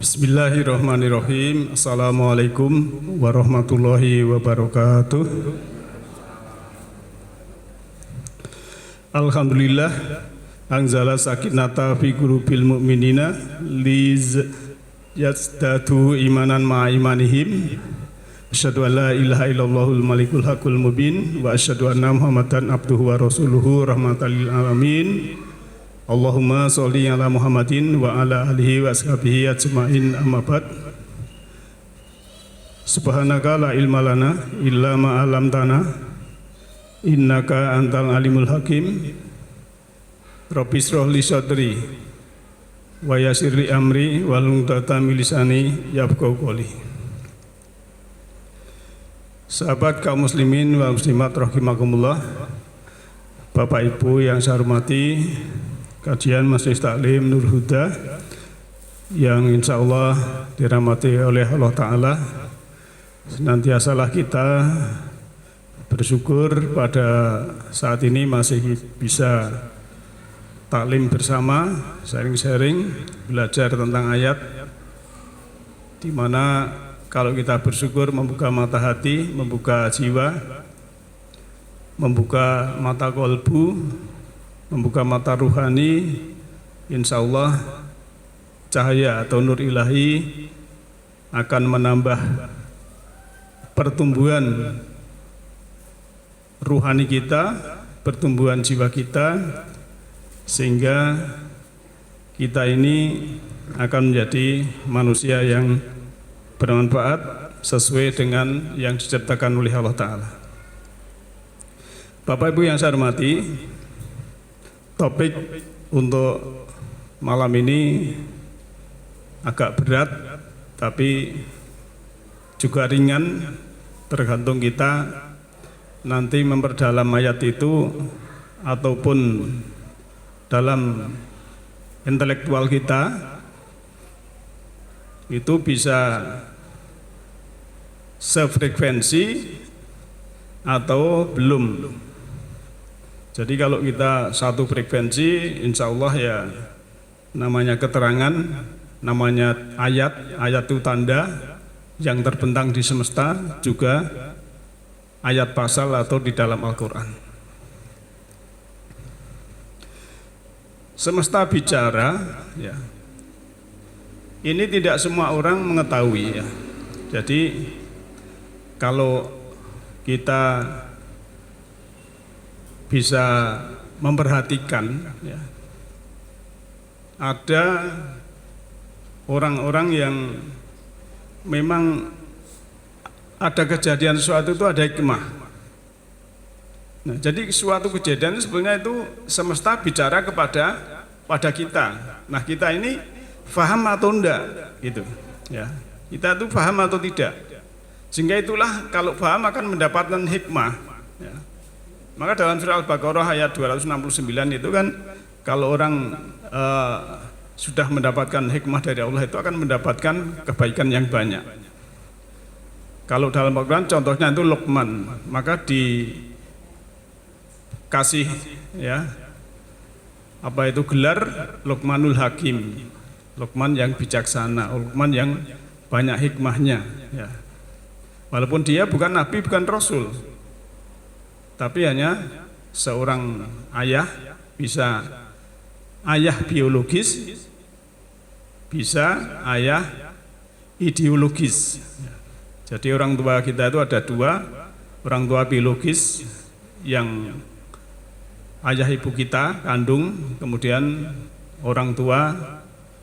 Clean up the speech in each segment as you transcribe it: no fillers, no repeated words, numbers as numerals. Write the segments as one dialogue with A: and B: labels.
A: Bismillahirrahmanirrahim. Assalamualaikum warahmatullahi wabarakatuh. Alhamdulillah anzala sakinata fi qulubil mu'minina liz yazdadu imanan ma'a imanihim. Asyhadu an la ilaha illallahul malikul haqqul mubin wa asyhadu anna Muhammadan abduhu wa rasuluhu rahmatan lil alamin. Allahumma sholli ala Muhammadin wa ala alihi wa ashabihi ajma'in, amma ba'd. Subhanaka la ilma lana illa ma 'allamtana innaka antal alimul hakim. Rabbi shrah li sadri wa yassir li amri wahlul 'uqdatam min lisani yafqahu qawli. Sahabat kaum muslimin wa muslimat rahimakumullah, Bapak Ibu yang saya hormati, kajian Majelis Taklim Nur Huda yang insya Allah dirahmati oleh Allah Ta'ala, senantiasalah kita bersyukur pada saat ini masih bisa taklim bersama, sharing-sharing, belajar tentang ayat, di mana kalau kita bersyukur membuka mata hati, membuka jiwa, membuka mata kolbu, membuka mata ruhani, insya Allah cahaya atau nur ilahi akan menambah pertumbuhan ruhani kita, pertumbuhan jiwa kita, sehingga kita ini akan menjadi manusia yang bermanfaat sesuai dengan yang diciptakan oleh Allah Ta'ala. Bapak Ibu yang saya hormati, topik untuk malam ini agak berat, tapi juga ringan, tergantung kita nanti memperdalam ayat itu ataupun dalam intelektual kita itu bisa sefrekuensi atau belum. Jadi kalau kita satu frekuensi, insya Allah ya namanya keterangan, namanya ayat, ayat itu tanda yang terbentang di semesta, juga ayat pasal atau di dalam Al-Quran. Semesta bicara, ya. Ini tidak semua orang mengetahui, ya. Jadi kalau kita bisa memperhatikan, ya, ada orang-orang yang memang ada kejadian sesuatu itu ada hikmah. Nah, jadi suatu kejadian sebenarnya itu semesta bicara pada kita. Nah, kita ini paham atau enggak, gitu, ya. Kita itu paham atau tidak. Sehingga itulah kalau paham akan mendapatkan hikmah, ya. Maka dalam surah Al-Baqarah ayat 269 itu kan kalau orang sudah mendapatkan hikmah dari Allah itu akan mendapatkan kebaikan yang banyak. Kalau dalam Al-Quran contohnya itu Luqman, maka dikasih, ya, apa itu gelar Luqmanul Hakim, Luqman yang bijaksana, Luqman yang banyak hikmahnya, ya. Walaupun dia bukan nabi, bukan rasul, tapi hanya seorang ayah, bisa ayah biologis, bisa ayah ideologis. Jadi orang tua kita itu ada dua, orang tua biologis yang ayah ibu kita kandung, kemudian orang tua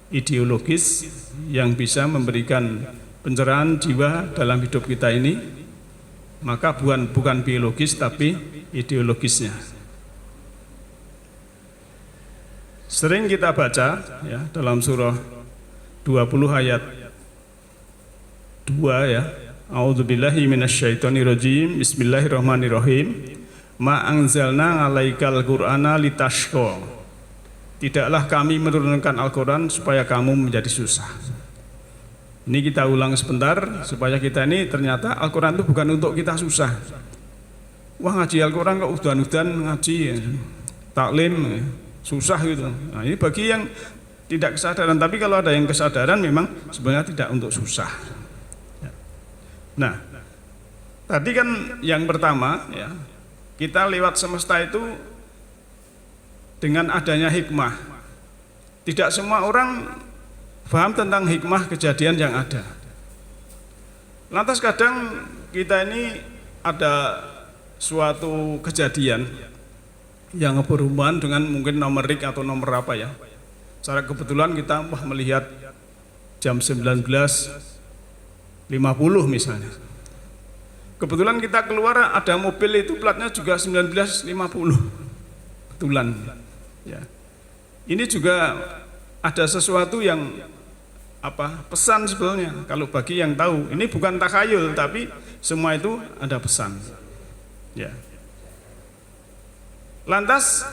A: ideologis yang bisa memberikan pencerahan jiwa dalam hidup kita ini. Maka bukan biologis tapi ideologisnya. Sering kita baca, ya, dalam surah 20 ayat 2, ya, A'udzubillahi minasyaitonirrajim, Bismillahirrahmanirrahim. Ma anzalna 'alaikal Qur'ana litashqa. Tidaklah kami menurunkan Al-Quran supaya kamu menjadi susah. Ini kita ulang sebentar supaya kita ini ternyata Al-Quran itu bukan untuk kita susah. Wah, ngaji Al-Quran kok udan-udan ngaji, taklim susah gitu. Nah, ini bagi yang tidak kesadaran. Tapi kalau ada yang kesadaran memang sebenarnya tidak untuk susah. Nah, tadi kan yang pertama ya, kita lewat semesta itu dengan adanya hikmah. Tidak semua orang paham tentang hikmah kejadian yang ada. Lantas kadang kita ini ada suatu kejadian yang berhubungan dengan mungkin nomor rig atau nomor apa ya. Secara kebetulan kita melihat jam 19.50 misalnya. Kebetulan kita keluar ada mobil itu platnya juga 19.50. Kebetulan ya. Ini juga ada sesuatu yang pesan sebetulnya. Kalau bagi yang tahu, ini bukan takhayul tapi semua itu ada pesan. Ya. Lantas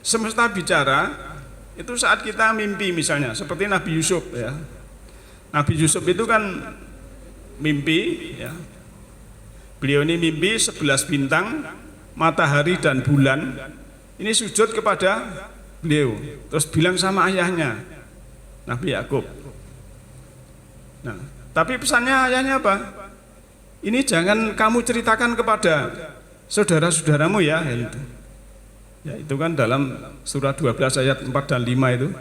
A: semesta bicara itu saat kita mimpi misalnya, seperti Nabi Yusuf ya. Nabi Yusuf itu kan mimpi ya. Beliau ini mimpi 11 bintang, matahari dan bulan. Ini sujud kepada beliau. Terus bilang sama ayahnya, Nabi Yakub. Nah, tapi pesannya ayahnya apa? Ini jangan kamu ceritakan kepada saudara-saudaramu ya, itu. Ya, itu kan dalam surah 12 ayat 4 dan 5 itu.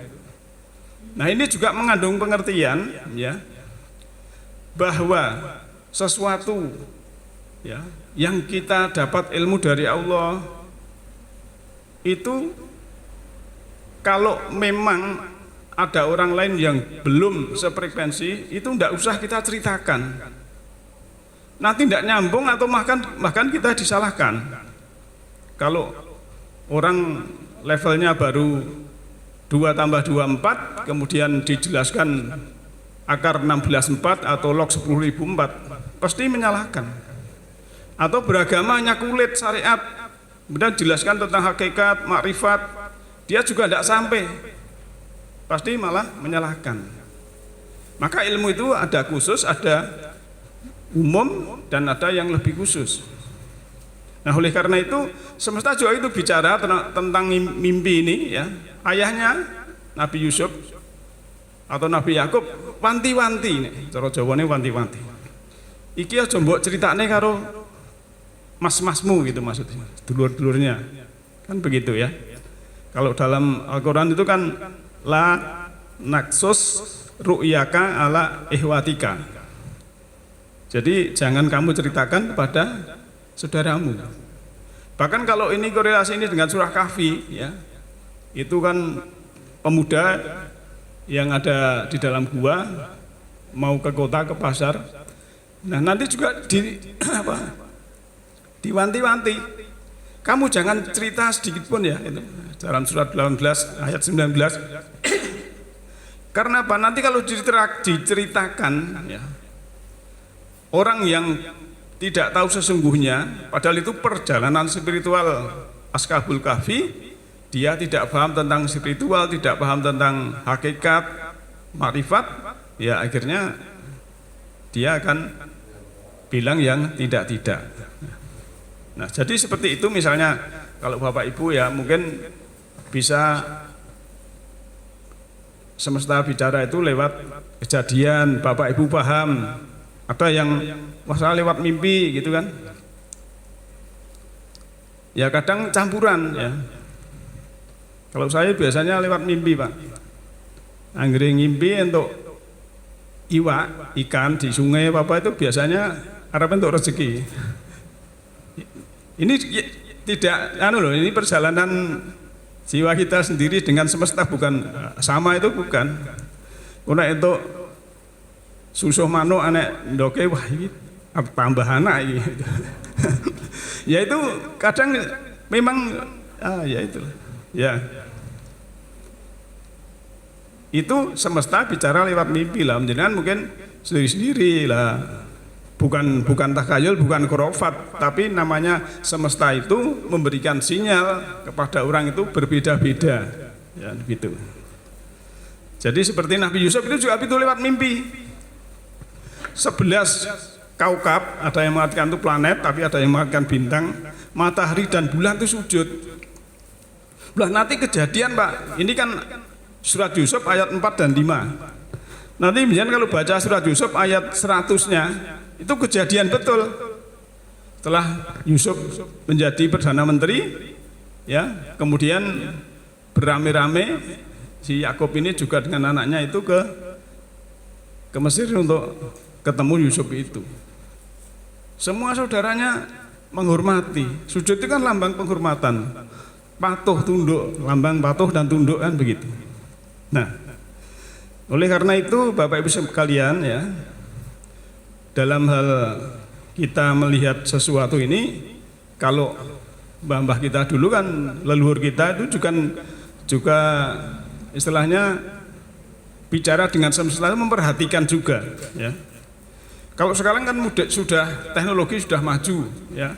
A: Nah, ini juga mengandung pengertian ya, bahwa sesuatu ya yang kita dapat ilmu dari Allah itu kalau memang ada orang lain yang belum sefrekuensi itu tidak usah kita ceritakan, nanti tidak nyambung atau bahkan kita disalahkan. Kalau orang levelnya baru 2 tambah 2 4, kemudian dijelaskan akar 16 4 atau log 10.000 4, pasti menyalahkan. Atau beragama hanya kulit syariat, kemudian jelaskan tentang hakikat, makrifat, dia juga tidak sampai, pasti malah menyalahkan. Maka ilmu itu ada khusus, ada umum, dan ada yang lebih khusus. Nah, oleh karena itu semesta juga itu bicara tentang mimpi ini ya. Ayahnya Nabi Yusuf atau Nabi Yakub wanti-wanti nih, cara Jawane wanti-wanti. Iki aja mbok critakne karo mas-masmu gitu maksudnya, dulur-dulurnya. Kan begitu ya. Kalau dalam Al-Qur'an itu kan la naksus ru'yaka ala ihwatika. Jadi jangan kamu ceritakan kepada saudaramu. Bahkan kalau ini korelasi ini dengan surah Kahfi ya, itu kan pemuda yang ada di dalam gua mau ke kota, ke pasar. Nah, nanti juga diwanti-wanti, kamu jangan cerita sedikit pun ya, itu dalam surat 18 ayat 19. Karena apa? Nanti kalau diceritakan ya, orang yang tidak tahu sesungguhnya, padahal itu perjalanan spiritual Ashabul Kahfi, dia tidak paham tentang spiritual, tidak paham tentang hakikat, makrifat, ya akhirnya dia akan bilang yang tidak-tidak. Nah, jadi seperti itu misalnya kalau Bapak Ibu ya mungkin bisa semesta bicara itu lewat kejadian, Bapak Ibu paham. Ada yang masalah lewat mimpi gitu kan. Ya kadang campuran ya. Kalau saya biasanya lewat mimpi Pak. Anggere ngimpi untuk iwak, ikan di sungai apa itu biasanya harap untuk rezeki. Ini tidak ini perjalanan jiwa kita sendiri dengan semesta, bukan sama, itu bukan. Karena itu susuh manuk anek ndoke, wah ini tambah anak ini. Ya itu kadang memang ya itu ya. Itu semesta bicara lewat mimpi lah, menjadikan mungkin sendiri-sendiri lah. Bukan takhayul, bukan khurafat, tapi namanya semesta itu memberikan sinyal kepada orang itu berbeda-beda. Ya begitu. Jadi seperti Nabi Yusuf itu juga itu lewat mimpi. 11 kaukab, ada yang mengatakan itu planet, tapi ada yang mengatakan bintang, matahari dan bulan itu sujud. Lah nanti kejadian Pak, ini kan surat Yusuf ayat 4 dan 5. Nanti misalnya kalau baca surat Yusuf ayat 100-nya itu kejadian betul. Setelah Yusuf menjadi Perdana Menteri, ya, kemudian beramai-ramai si Yakub ini juga dengan anaknya itu ke Mesir untuk ketemu Yusuf itu. Semua saudaranya menghormati. Sujud itu kan lambang penghormatan. Patuh, tunduk, lambang patuh dan tunduk kan begitu. Nah, oleh karena itu Bapak Ibu sekalian ya, dalam hal kita melihat sesuatu ini, kalau mbah-mbah kita dulu kan, leluhur kita itu juga istilahnya bicara dengan semesta memperhatikan juga ya. Kalau sekarang kan sudah teknologi sudah maju ya.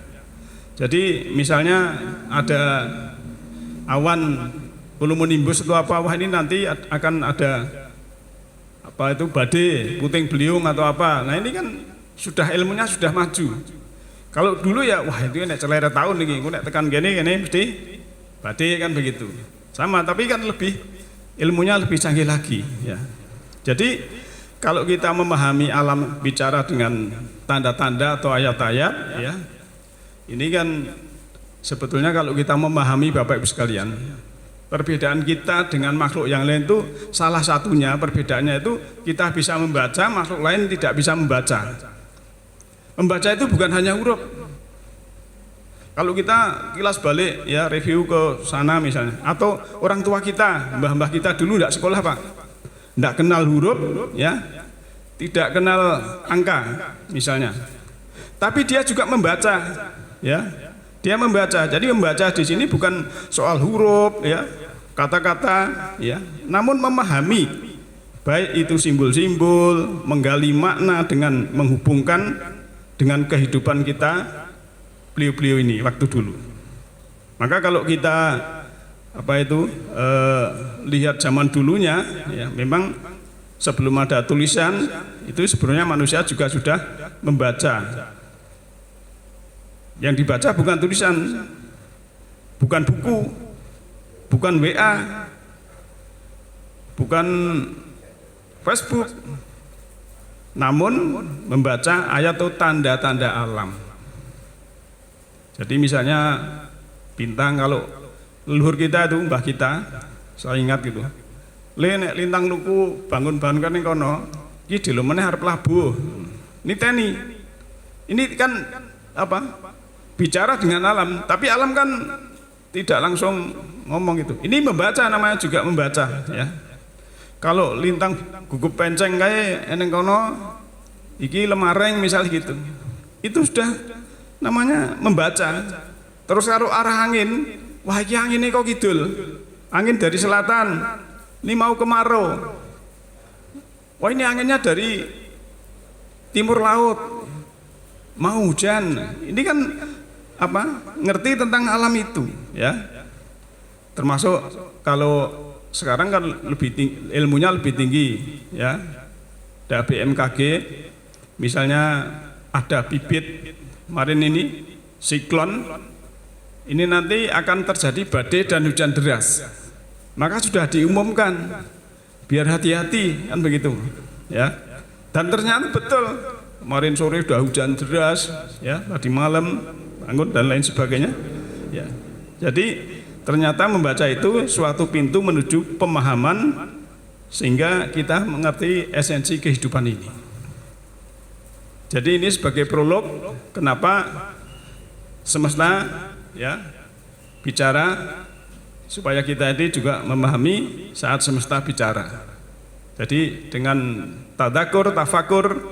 A: Jadi misalnya ada awan cumulonimbus atau apa, wah ini nanti akan ada apa itu badai, puting beliung atau apa. Nah ini kan sudah ilmunya sudah maju. Kalau dulu ya wah itu nek celera tahun nih, nek tekan gini mesti badai kan begitu. Sama tapi kan ilmunya lebih canggih lagi ya. Jadi kalau kita memahami alam bicara dengan tanda-tanda atau ayat-ayat ya, ini kan sebetulnya kalau kita memahami Bapak Ibu sekalian, perbedaan kita dengan makhluk yang lain itu salah satunya perbedaannya itu kita bisa membaca, makhluk lain tidak bisa membaca. Membaca itu bukan hanya huruf. Kalau kita kilas balik ya, review ke sana misalnya, atau orang tua kita, mbah-mbah kita dulu tidak sekolah Pak, tidak kenal huruf ya, tidak kenal angka misalnya, tapi dia juga membaca ya, dia membaca. Jadi membaca di sini bukan soal huruf ya, kata-kata ya, namun memahami baik itu simbol-simbol, menggali makna dengan menghubungkan dengan kehidupan kita beliau-beliau ini waktu dulu. Maka kalau kita lihat zaman dulunya ya, memang sebelum ada tulisan itu sebenarnya manusia juga sudah membaca. Yang dibaca bukan tulisan, bukan buku, bukan WA, bukan Facebook, namun membaca ayat atau tanda-tanda alam. Jadi misalnya bintang, kalau leluhur kita itu mbah kita, saya ingat gitu, nek lintang luku bangun-bangun kan ning kono, iki delo meneh arep labuh. Niteni. Ini kan apa? Bicara dengan alam, tapi alam kan tidak langsung ngomong itu. Ini membaca, namanya juga membaca ya. Kalau lintang gugup penceng kae eneng kono, iki lemareng misalnya gitu. Itu sudah namanya membaca. Terus karo arah angin, wah iki angin kok kidul. Angin dari selatan, ini mau kemarau. Wah ini anginnya dari timur laut, mau hujan. Ini kan apa? Ngerti tentang alam itu, ya. Termasuk kalau sekarang kan ilmunya lebih tinggi, ya. Ada BMKG, misalnya ada bibit kemarin ini siklon. Ini nanti akan terjadi badai dan hujan deras. Maka sudah diumumkan, biar hati-hati kan begitu, ya. Dan ternyata betul, kemarin sore sudah hujan deras, ya, tadi malam, bangun dan lain sebagainya, ya. Jadi ternyata membaca itu suatu pintu menuju pemahaman sehingga kita mengerti esensi kehidupan ini. Jadi ini sebagai prolog kenapa semesta ya bicara, supaya kita ini juga memahami saat semesta bicara. Jadi dengan tadakur, tafakur,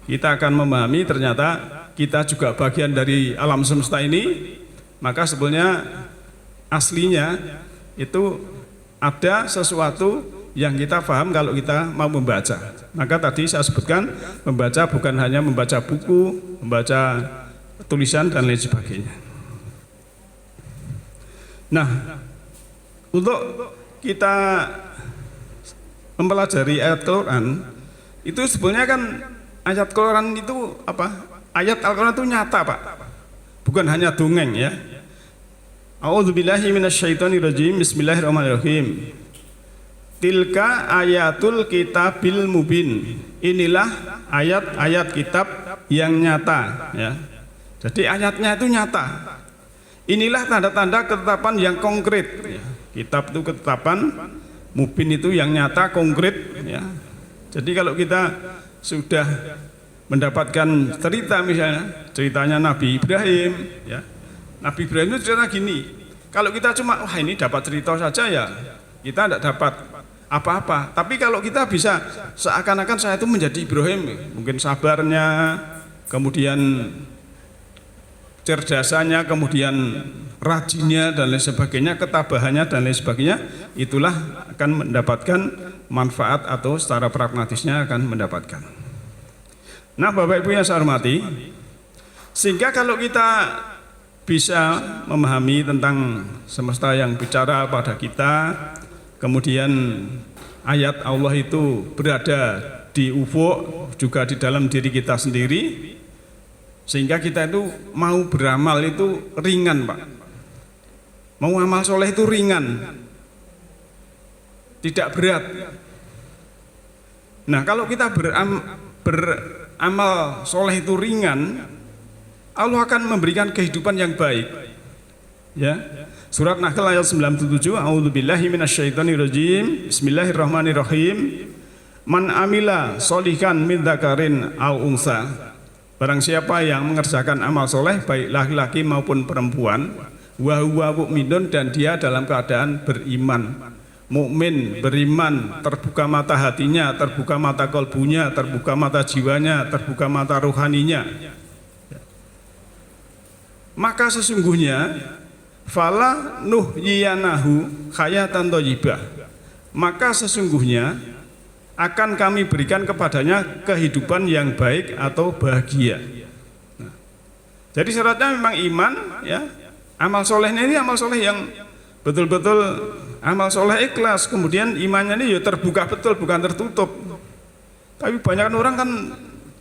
A: kita akan memahami ternyata kita juga bagian dari alam semesta ini. Maka sebenarnya aslinya itu ada sesuatu yang kita paham kalau kita mau membaca. Maka tadi saya sebutkan, membaca bukan hanya membaca buku, membaca tulisan dan lain sebagainya. Nah, untuk kita mempelajari ayat Al-Quran, itu sebenarnya kan ayat Al-Quran itu apa? Ayat Al-Quran itu nyata Pak, bukan hanya dongeng ya. A'udzubillahi minasyaitonirrajim. Bismillahirrahmanirrahim. tilka ayatul kitabil mubin. Inilah ayat-ayat kitab yang nyata, ya. Jadi ayatnya itu nyata. Inilah tanda-tanda ketetapan yang konkret, ya. Kitab itu ketetapan, mubin itu yang nyata, konkret, ya. Jadi kalau kita sudah mendapatkan cerita, misalnya ceritanya Nabi Ibrahim, ya. Nabi Ibrahim itu cerita gini. Kalau kita cuma wah ini dapat cerita saja, ya kita tidak dapat apa-apa. Tapi kalau kita bisa seakan-akan saya itu menjadi Ibrahim, mungkin sabarnya, kemudian cerdasannya, kemudian rajinnya dan lain sebagainya, ketabahannya dan lain sebagainya, itulah akan mendapatkan manfaat atau secara pragmatisnya akan mendapatkan. Nah, Bapak Ibu yang saya hormati, sehingga kalau kita bisa memahami tentang semesta yang bicara pada kita, kemudian ayat Allah itu berada di ufuk, juga di dalam diri kita sendiri, sehingga kita itu mau beramal itu ringan, Pak. Mau amal soleh itu ringan, tidak berat. Nah, kalau kita beramal soleh itu ringan, Allah akan memberikan kehidupan yang baik. Ya. Surat Nahl ayat 97, A'udzubillahi minasyaitonirrajim. Bismillahirrahmanirrahim. Man amila sholihan min dzakarin aw unsa. Barang siapa yang mengerjakan amal soleh baik laki-laki maupun perempuan, wa huwa mu'minun, dan dia dalam keadaan beriman. Mukmin, beriman, terbuka mata hatinya, terbuka mata kolbunya, terbuka mata jiwanya, terbuka mata rohaninya. Maka sesungguhnya fala nuhyiyanahu hayatan thayyibah. Maka sesungguhnya akan kami berikan kepadanya kehidupan yang baik atau bahagia. Nah, jadi syaratnya memang iman, ya. Amal solehnya ini amal soleh yang betul-betul amal soleh ikhlas, kemudian imannya ini ya terbuka betul, bukan tertutup. Tapi banyak orang kan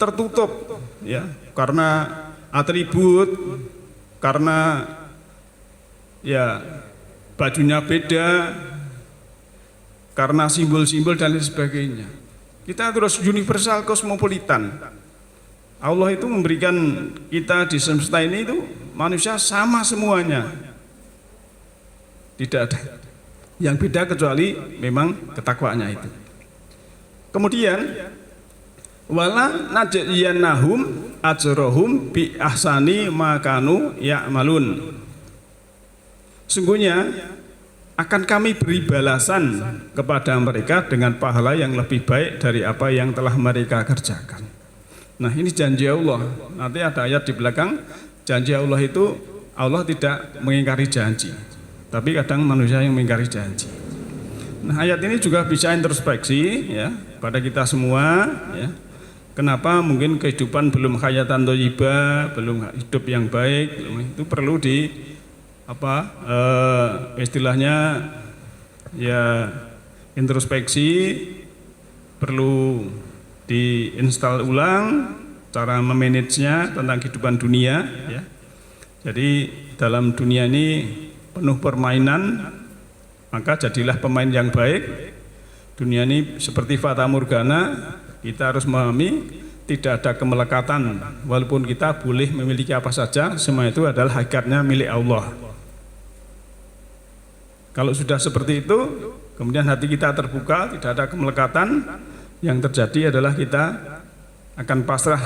A: tertutup, ya, karena atribut, karena ya bajunya beda, karena simbol-simbol dan lain sebagainya. Kita terus universal kosmopolitan. Allah itu memberikan kita di semesta ini itu manusia sama semuanya. Tidak ada yang beda kecuali memang ketakwaannya itu. Kemudian wala najiyannahum ajrohum bi ahsani makanu ya'malun. Sungguhnya akan kami beri balasan kepada mereka dengan pahala yang lebih baik dari apa yang telah mereka kerjakan. Nah, ini janji Allah. Nanti ada ayat di belakang, janji Allah itu Allah tidak mengingkari janji, tapi kadang manusia yang mengingkari janji. Nah, ayat ini juga bisa introspeksi, ya, pada kita semua, ya. Kenapa mungkin kehidupan belum hayatan thayyibah, belum hidup yang baik, itu perlu istilahnya ya introspeksi, perlu diinstal ulang cara memanagenya tentang kehidupan dunia, ya. Jadi dalam dunia ini penuh permainan, maka jadilah pemain yang baik. Dunia ini seperti fata morgana, kita harus memahami tidak ada kemelekatan, walaupun kita boleh memiliki apa saja, semua itu adalah hakikatnya milik Allah. Kalau sudah seperti itu, kemudian hati kita terbuka, tidak ada kemelekatan, yang terjadi adalah kita akan pasrah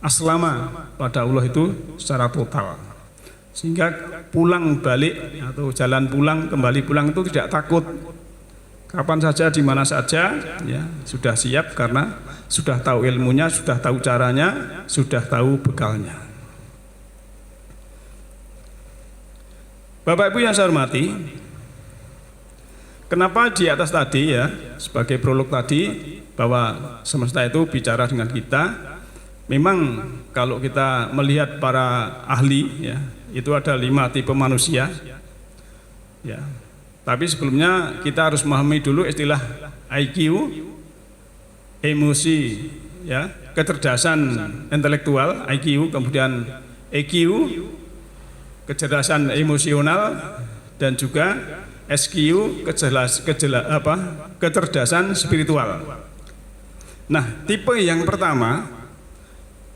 A: aslama pada Allah itu secara total. Sehingga pulang balik atau jalan pulang, kembali pulang itu tidak takut. Kapan saja, di mana saja, ya, sudah siap karena sudah tahu ilmunya, sudah tahu caranya, sudah tahu bekalnya. Bapak Ibu yang saya hormati, kenapa di atas tadi, ya, sebagai prolog tadi, bahwa semesta itu bicara dengan kita. Memang kalau kita melihat para ahli, ya, itu ada 5 tipe manusia, ya. Tapi sebelumnya kita harus memahami dulu istilah IQ, emosi, ya, kecerdasan intelektual IQ, kemudian EQ, kecerdasan emosional, dan juga SQ kecerdasan spiritual. Nah, tipe yang pertama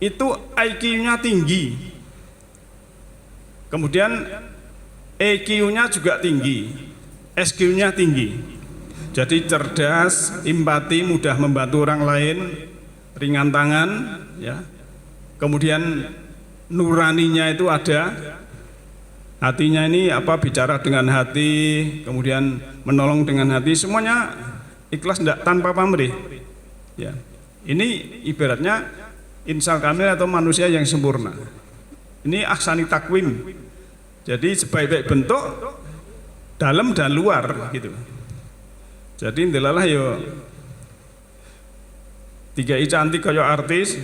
A: itu IQ-nya tinggi, kemudian EQ-nya juga tinggi, SQ-nya tinggi. Jadi cerdas, empati, mudah membantu orang lain, ringan tangan, ya. Kemudian nuraninya itu ada, hatinya ini bicara dengan hati, kemudian menolong dengan hati, semuanya ikhlas tanpa pamrih. Ya. Ini ibaratnya insal kamil atau manusia yang sempurna. Ini ahsani takwim. Jadi sebaik-baik bentuk dalam dan luar gitu. Jadi ndelalah yo tiga cantik kayak artis,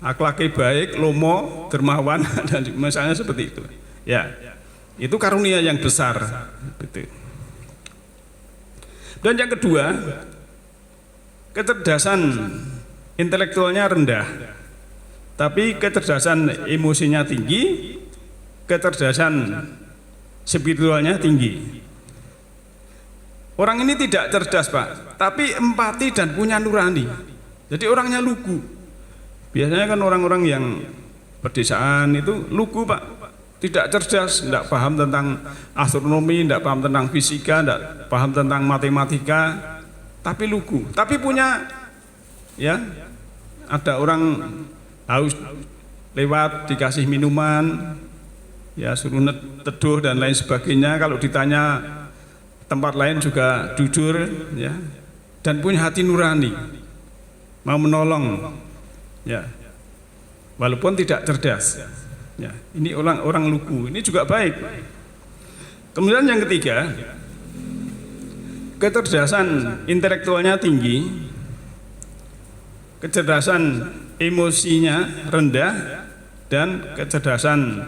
A: akhlaknya baik, lomo, dermawan dan misalnya seperti itu. Ya. Itu karunia yang besar gitu. Dan yang kedua, kecerdasan intelektualnya rendah, tapi kecerdasan emosinya tinggi, kecerdasan spiritualnya tinggi. Orang ini tidak cerdas Pak, tapi empati dan punya nurani. Jadi orangnya lugu. Biasanya kan orang-orang yang pedesaan itu lugu Pak, tidak cerdas, tidak paham tentang astronomi, tidak paham tentang fisika, tidak paham tentang matematika, tapi lugu. Tapi punya, ya, ada orang haus lewat dikasih minuman, ya suruh teduh dan lain sebagainya. Kalau ditanya tempat lain juga jujur, ya, dan punya hati nurani, mau menolong, ya, walaupun tidak cerdas. Ya, ini orang lugu, ini juga baik. Kemudian yang ketiga, kecerdasan intelektualnya tinggi, kecerdasan emosinya rendah, dan kecerdasan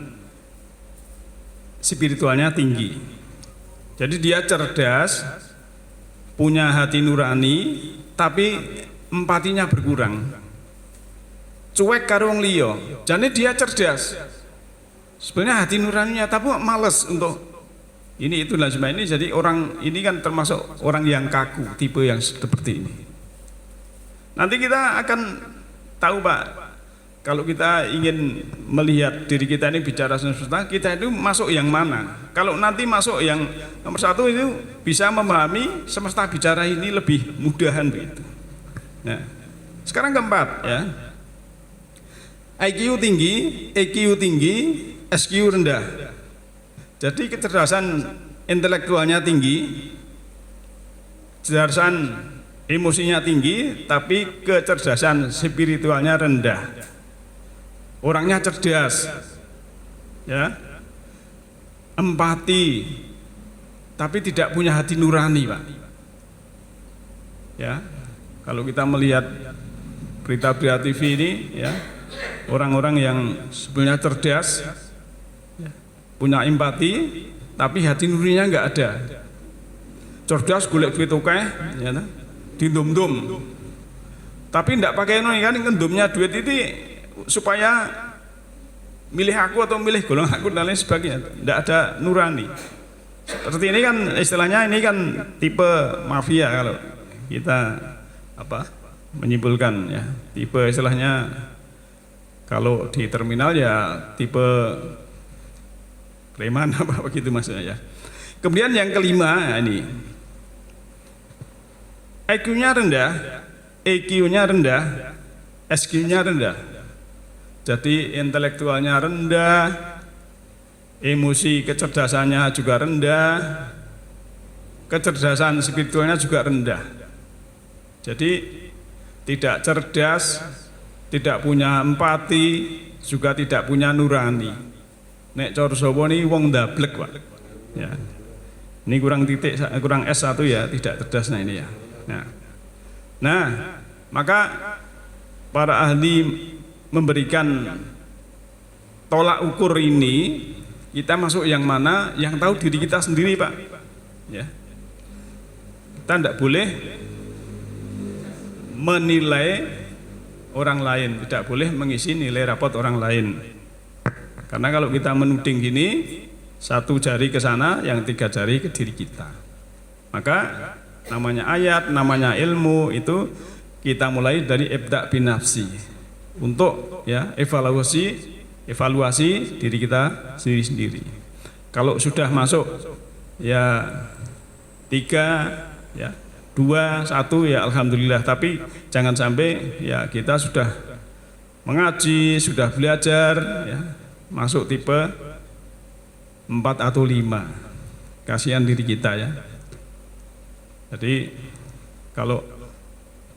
A: spiritualnya tinggi. Jadi dia cerdas, punya hati nurani, tapi empatinya berkurang. Cuek karo wong liya. Jadi dia cerdas. Sebenarnya hati nuraninya tapi males untuk ini itu dan sebagainya. Jadi orang ini kan termasuk orang yang kaku, tipe yang seperti ini. Nanti kita akan tahu Pak, kalau kita ingin melihat diri kita ini bicara semesta, kita itu masuk yang mana? Kalau nanti masuk yang nomor satu itu bisa memahami semesta bicara ini lebih mudahan begitu. Nah, sekarang keempat ya, IQ tinggi, EQ tinggi, SQ rendah. Jadi kecerdasan intelektualnya tinggi, kecerdasan emosinya tinggi, tapi kecerdasan spiritualnya rendah. Orangnya cerdas, ya, empati, tapi tidak punya hati nurani, Pak. Ya, kalau kita melihat berita-berita TV ini, ya, orang-orang yang sebenarnya cerdas, ya, punya empati, tapi hati nuraninya nggak ada. Cerdas golek duit oke, ya, dindum-dum, tapi tidak pakai nurani kan ngendumnya duit itu supaya milih aku atau milih golongan aku dan lain sebagainya, tidak ada nurani. Seperti ini kan istilahnya, ini kan tipe mafia kalau kita menyimpulkan, ya, tipe istilahnya kalau di terminal ya tipe preman apa begitu maksudnya, ya. Kemudian yang kelima, ini IQ-nya rendah, EQ-nya rendah, SQ-nya rendah. Jadi intelektualnya rendah, emosi kecerdasannya juga rendah, kecerdasan spiritualnya juga rendah. Jadi tidak cerdas, tidak punya empati, juga tidak punya nurani. Nek cor Jawa ini wong ndablek, Pak. Ya. Ini kurang titik, kurang S1 ya, tidak cerdasnya ini ya. Nah, maka para ahli memberikan tolak ukur ini, kita masuk yang mana, yang tahu diri kita sendiri, Pak. Ya. Kita tidak boleh menilai orang lain, tidak boleh mengisi nilai rapot orang lain. Karena kalau kita menuding gini, satu jari ke sana, yang 3 jari ke diri kita. Maka namanya ayat, namanya ilmu itu kita mulai dari ibda' binafsi untuk ya evaluasi diri kita sendiri-sendiri. Kalau sudah masuk ya 3 ya 2, 1 ya alhamdulillah, tapi jangan sampai ya kita sudah mengaji, sudah belajar ya, masuk tipe 4 atau 5. Kasihan diri kita ya. Jadi kalau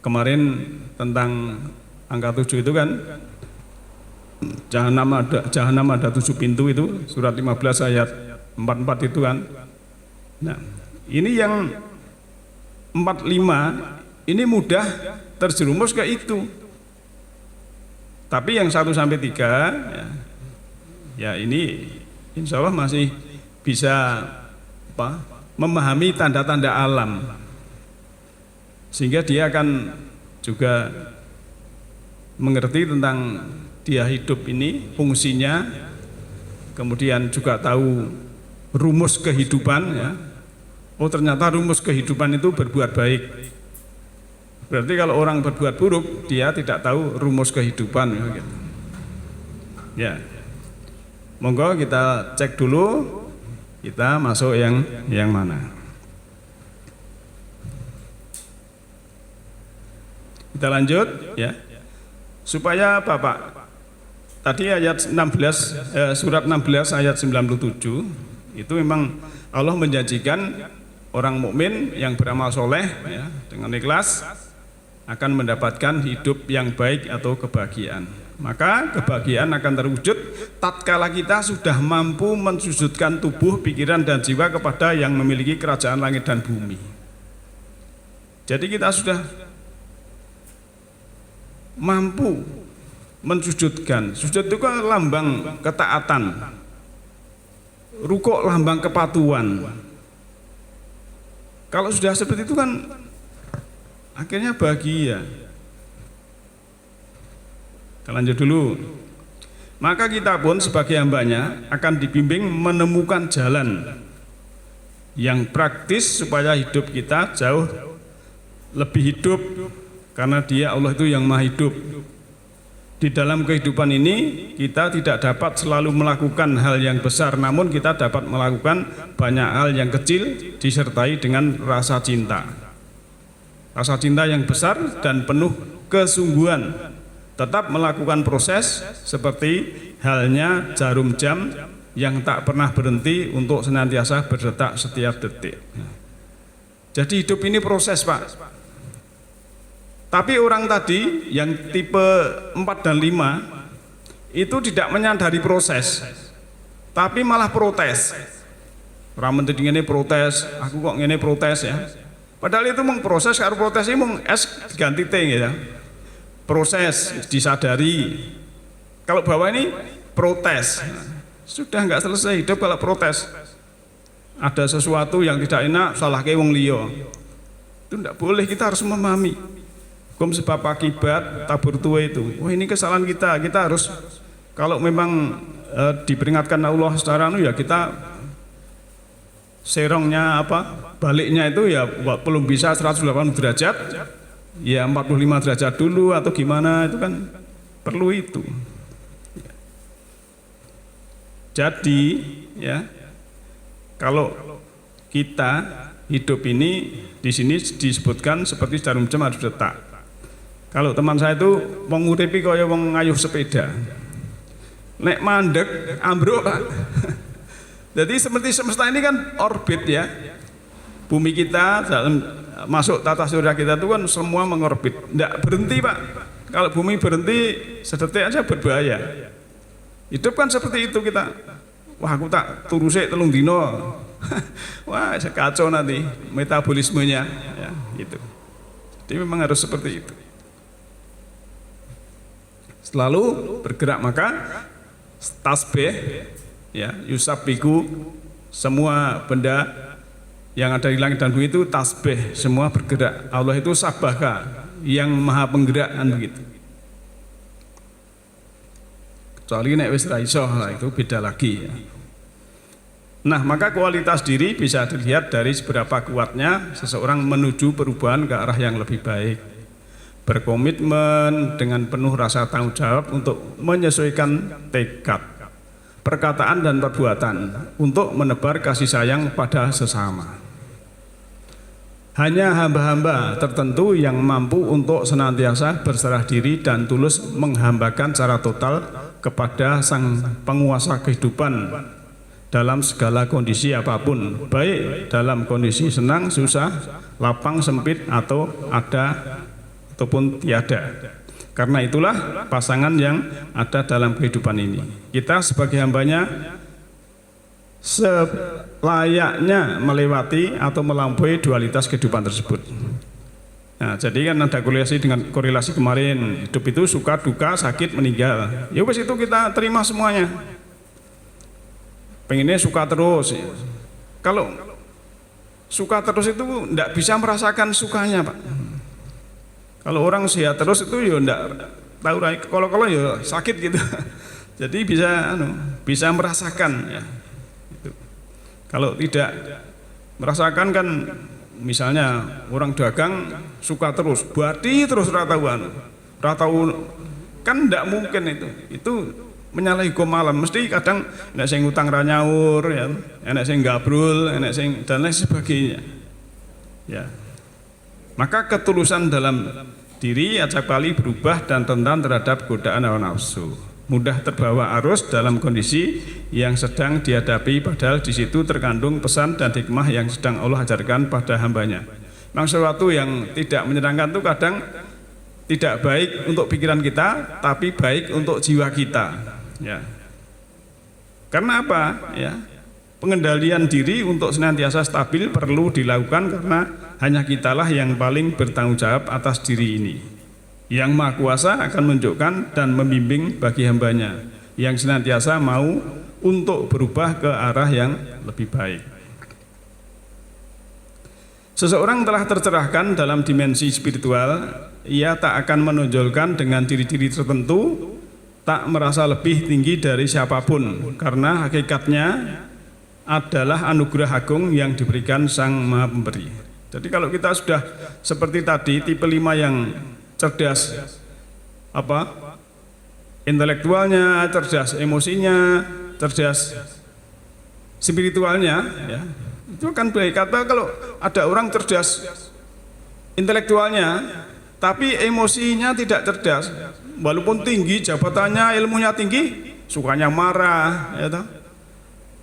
A: kemarin tentang angka 7 itu kan Jahanam ada 7 pintu, itu surat 15 ayat 44 itu kan. Nah, ini yang 45 ini mudah terjerumus ke itu. Tapi yang 1 sampai 3 ya ini insya Allah masih bisa memahami tanda-tanda alam, sehingga dia akan juga mengerti tentang dia hidup ini, fungsinya, kemudian juga tahu rumus kehidupan ya. Oh ternyata rumus kehidupan itu berbuat baik. Berarti kalau orang berbuat buruk, dia tidak tahu rumus kehidupan gitu. Ya. Monggo kita cek dulu, kita masuk yang mana. Kita lanjut ya. Supaya Bapak tadi ayat 16 surat 16 ayat 97 itu memang Allah menjanjikan orang mukmin yang beramal soleh ya, dengan ikhlas akan mendapatkan hidup yang baik atau kebahagiaan. Maka kebahagiaan akan terwujud tatkala kita sudah mampu mensujudkan tubuh, pikiran dan jiwa kepada yang memiliki kerajaan langit dan bumi. Jadi kita sudah mampu mensujudkan. Sujud itu kan lambang ketaatan, rukuk lambang kepatuhan. Kalau sudah seperti itu kan akhirnya bahagia. Kita lanjut dulu. Maka kita pun sebagai hambanya akan dibimbing menemukan jalan yang praktis supaya hidup kita jauh lebih hidup, karena Dia Allah itu yang maha hidup. Di dalam kehidupan ini kita tidak dapat selalu melakukan hal yang besar, namun kita dapat melakukan banyak hal yang kecil disertai dengan rasa cinta. Rasa cinta yang besar dan penuh kesungguhan, tetap melakukan proses seperti halnya jarum jam yang tak pernah berhenti untuk senantiasa berdetak setiap detik. Jadi hidup ini proses, Pak. Tapi orang tadi yang tipe 4 dan 5 itu tidak menyadari proses, tapi malah protes. Orang menteri ini protes, aku kok ini protes ya. Padahal itu proses, kalau protes ini S ganti T ya. Proses disadari. Kalau bawah ini protes. Sudah nggak selesai hidup kalau protes. Ada sesuatu yang tidak enak, salah ke wong liya. Itu tidak boleh, kita harus memahami. Hukum sebab akibat tabur tuwe itu. Wah ini kesalahan kita harus kalau memang diperingatkan Allah secara ya kita serongnya baliknya itu ya belum bisa 180 derajat, ya 45 derajat dulu atau gimana, itu kan perlu itu. Jadi ya kalau kita hidup ini di sini disebutkan seperti jarum jam harus detak. Kalau teman saya itu wong nguripi kaya wong ngayuh sepeda. Nek mandek ambruk, Pak. Jadi seperti semesta ini kan orbit ya. Bumi kita dalam masuk tata surya kita itu kan semua mengorbit. Tidak berhenti, Pak. Kalau bumi berhenti sedetik aja berbahaya. Hidup kan seperti itu kita. Wah aku tak turusik telung dino. Wah kacau nanti metabolismenya ya, gitu. Jadi memang harus seperti itu. Selalu bergerak, maka tasbih ya yusabbihu, semua benda yang ada di langit dan bumi itu tasbih, semua bergerak. Allah itu sabaka, yang maha penggerak kan begitu. Kecuali nek wis ra iso lah, itu beda lagi ya. Nah, maka kualitas diri bisa dilihat dari seberapa kuatnya seseorang menuju perubahan ke arah yang lebih baik. Berkomitmen dengan penuh rasa tanggung jawab untuk menyesuaikan tekad, perkataan dan perbuatan untuk menebar kasih sayang pada sesama. Hanya hamba-hamba tertentu yang mampu untuk senantiasa berserah diri dan tulus menghambakan secara total kepada Sang Penguasa kehidupan dalam segala kondisi apapun, baik dalam kondisi senang, susah, lapang, sempit, atau ada ataupun tiada. Karena itulah pasangan yang ada dalam kehidupan ini. Kita sebagai hambanya selayaknya melewati atau melampaui dualitas kehidupan tersebut. Nah, jadi kan ada korelasi kemarin, hidup itu suka, duka, sakit, meninggal. Ya wes itu kita terima semuanya. Pengennya suka terus. Kalau suka terus itu tidak bisa merasakan sukanya, Pak. Kalau orang sehat terus itu ya tidak tahu, kalau ya sakit gitu. Jadi bisa merasakan ya. Itu. Kalau tidak merasakan kan, misalnya orang dagang suka terus, berarti terus ratau kan tidak mungkin itu. Itu menyalahi hukum alam. Mesti kadang enak sing utang ra nyaur ya, enak sing gabrul, enak sing dan lain sebagainya. Ya. Maka ketulusan dalam diri acap kali berubah dan rentan terhadap godaan hawa nafsu. Mudah terbawa arus dalam kondisi yang sedang dihadapi, padahal di situ terkandung pesan dan hikmah yang sedang Allah ajarkan pada hambanya. Memang sesuatu yang tidak menyenangkan itu kadang tidak baik untuk pikiran kita, tapi baik untuk jiwa kita. Ya. Karena apa? Ya. Pengendalian diri untuk senantiasa stabil perlu dilakukan karena hanya kitalah yang paling bertanggung jawab atas diri ini. Yang Maha Kuasa akan menunjukkan dan membimbing bagi hambanya yang senantiasa mau untuk berubah ke arah yang lebih baik. Seseorang telah tercerahkan dalam dimensi spiritual, ia tak akan menonjolkan dengan ciri-ciri tertentu, tak merasa lebih tinggi dari siapapun, karena hakikatnya adalah anugerah agung yang diberikan Sang Maha Pemberi. Jadi kalau kita sudah seperti tadi, tipe 5 yang cerdas intelektualnya, cerdas emosinya, cerdas spiritualnya, ya, itu kan baik. Kata kalau ada orang cerdas intelektualnya tapi emosinya tidak cerdas, walaupun tinggi jabatannya, ilmunya tinggi, sukanya marah, ya,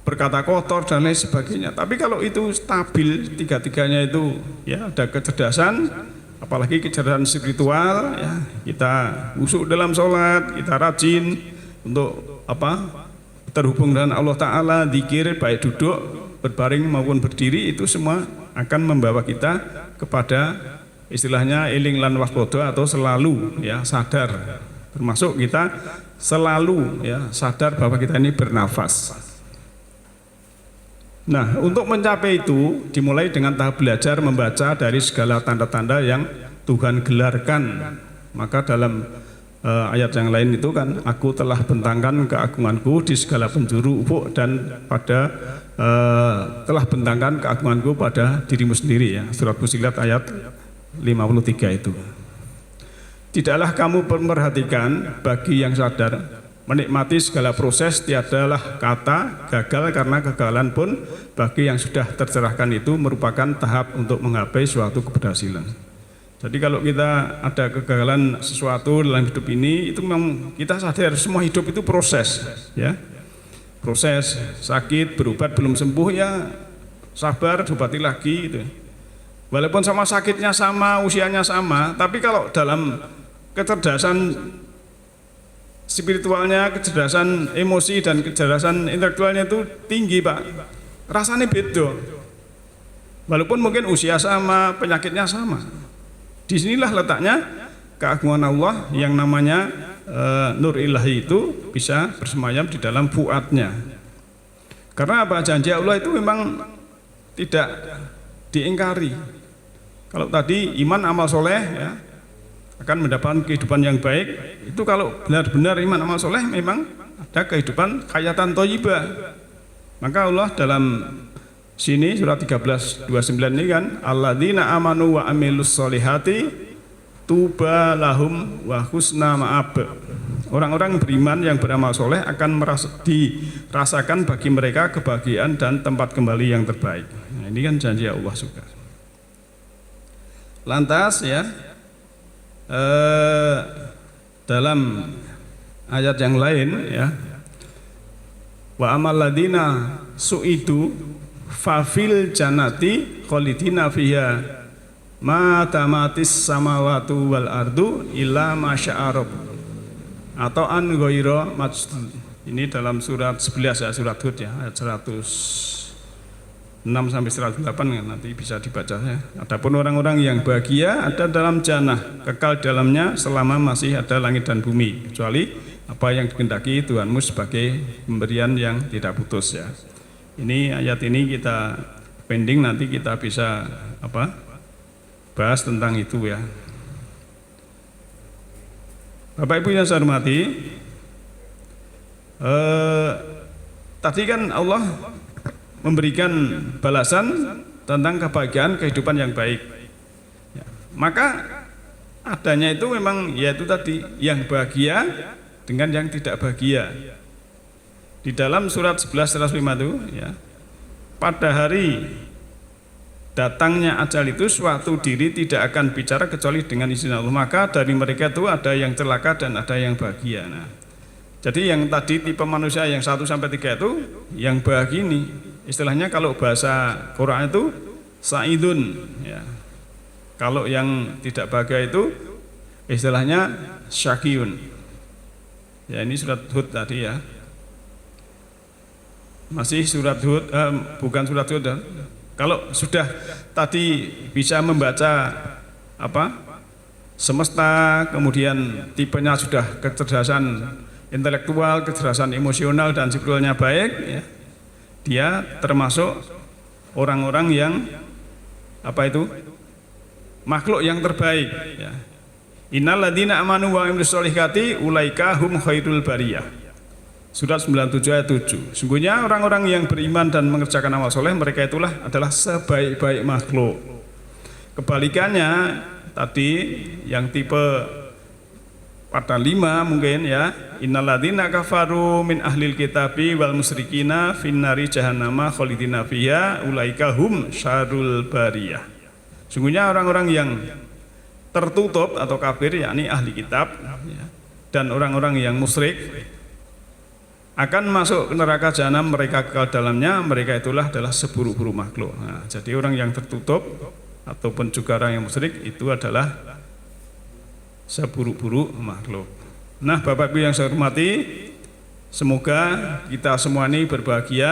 A: berkata kotor dan lain sebagainya. Tapi kalau itu stabil, tiga-tiganya itu ya ada kecerdasan, apalagi kecerdasan spiritual, ya, kita khusyuk dalam sholat, kita rajin untuk terhubung dengan Allah Ta'ala, zikir baik duduk, berbaring maupun berdiri, itu semua akan membawa kita kepada istilahnya eling lan waspada atau selalu ya sadar, termasuk kita selalu ya sadar bahwa kita ini bernafas. Nah, untuk mencapai itu dimulai dengan tahap belajar membaca dari segala tanda-tanda yang Tuhan gelarkan. Maka dalam ayat yang lain itu kan, aku telah bentangkan keagunganku di segala penjuru ufuk dan telah bentangkan keagunganku pada dirimu sendiri, ya. Surat Fussilat ayat 53 itu. Tidaklah kamu memperhatikan bagi yang sadar menikmati segala proses, tiadalah kata gagal, karena kegagalan pun bagi yang sudah tercerahkan itu merupakan tahap untuk menggapai suatu keberhasilan. Jadi kalau kita ada kegagalan sesuatu dalam hidup ini, itu memang kita sadar semua hidup itu proses, ya. Proses, sakit, berobat belum sembuh, ya sabar, obati lagi gitu. Walaupun sama sakitnya sama, usianya sama, tapi kalau dalam kecerdasan spiritualnya, kecerdasan emosi dan kecerdasan intelektualnya itu tinggi, Pak. Rasanya beda. Walaupun mungkin usia sama, penyakitnya sama. Disinilah letaknya keagungan Allah yang namanya Nur Ilahi itu bisa bersemayam di dalam fuadnya. Karena apa? Janji Allah itu memang tidak diingkari. Kalau tadi iman amal soleh, ya, akan mendapatkan kehidupan yang baik. Itu kalau benar-benar iman amal soleh memang ada kehidupan hayatan thayyibah. Maka Allah dalam sini surat 13:29 ini kan, alladzina amanu wa amilus solihati tuba lahum wa husna ma'ab. Orang-orang beriman yang beramal soleh akan dirasakan bagi mereka kebahagiaan dan tempat kembali yang terbaik. Nah, ini kan janji Allah juga. Lantas ya, dalam ayat yang lain ya, wa amal ladina su'idu fafil janati khalidina fiha ma tamatis samawatu wal ardu illa masya'arab atau an ghaira majdud. Ini dalam surat 11 ya, surat Hud ya, ayat 106 sampai 108 kan, nanti bisa dibaca ya. Adapun orang-orang yang bahagia ada dalam jannah, kekal dalamnya selama masih ada langit dan bumi, kecuali apa yang dikehendaki Tuhanmu sebagai pemberian yang tidak putus ya. Ini ayat ini kita pending, nanti kita bisa bahas tentang itu ya. Bapak Ibu yang saya hormati, tadi kan Allah memberikan balasan tentang kebahagiaan kehidupan yang baik ya. Maka adanya itu memang yaitu tadi yang bahagia dengan yang tidak bahagia. Di dalam surat 11:105 itu ya, pada hari datangnya ajal itu suatu diri tidak akan bicara kecuali dengan izin Allah. Maka dari mereka itu ada yang celaka dan ada yang bahagia. Nah, jadi yang tadi tipe manusia yang 1 sampai 3 itu yang bahagia ini, istilahnya kalau bahasa Quran itu sa'idun ya. Kalau yang tidak bahagia itu istilahnya syakiyun. Ya, ini surat Hud tadi ya. Masih surat Hud, bukan surat Hud ya. Kalau sudah tadi bisa membaca semesta, kemudian tipenya sudah kecerdasan intelektual, kecerdasan emosional dan spiritualnya baik ya, dia termasuk orang-orang yang makhluk yang terbaik ya. Innal ladzina amanu wa amilus solihati ulaika hum khairul bariyah. Surat 97 ayat 7. Sungguhnya orang-orang yang beriman dan mengerjakan amal soleh, mereka itulah adalah sebaik-baik makhluk. Kebalikannya tadi yang tipe pada 5 mungkin ya, innalladzina kafaru min ahlil kitabi wal musyrikina finnari jahannama khalidina fiha ulaika hum syarrul bariyah. Sungguhnya orang-orang yang tertutup atau kafir, yakni ahli kitab ya, dan orang-orang yang musyrik akan masuk ke neraka jahanam, mereka kekal dalamnya, mereka itulah adalah seburuk-buruk makhluk. Nah, jadi orang yang tertutup ataupun juga orang yang musyrik itu adalah seburuk-buruk makhluk. Nah, Bapak Ibu yang saya hormati, semoga kita semua ini berbahagia,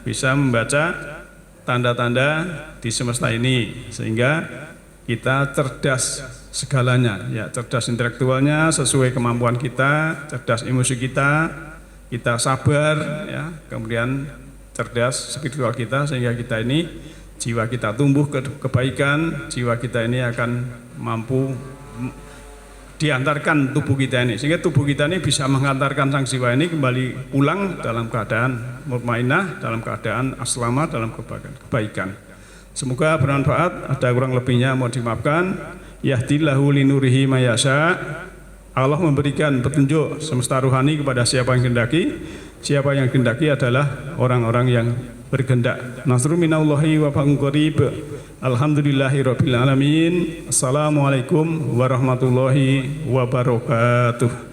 A: bisa membaca tanda-tanda di semesta ini sehingga kita cerdas segalanya ya, cerdas intelektualnya sesuai kemampuan kita, cerdas emosi kita sabar ya, kemudian cerdas spiritual kita sehingga kita ini jiwa kita tumbuh ke kebaikan, jiwa kita ini akan mampu diantarkan tubuh kita ini sehingga tubuh kita ini bisa mengantarkan sang jiwa ini kembali pulang dalam keadaan mutmainah, dalam keadaan aslama, dalam kebaikan. Semoga bermanfaat, ada kurang lebihnya mohon dimaafkan. Yahdillahu linurihi mayasya. Allah memberikan petunjuk semesta rohani kepada siapa yang kehendaki. Siapa yang kehendaki adalah orang-orang yang berkehendak. Nasrun minallahi wa fathun qarib. Alhamdulillahirabbil alamin. Assalamualaikum warahmatullahi wabarakatuh.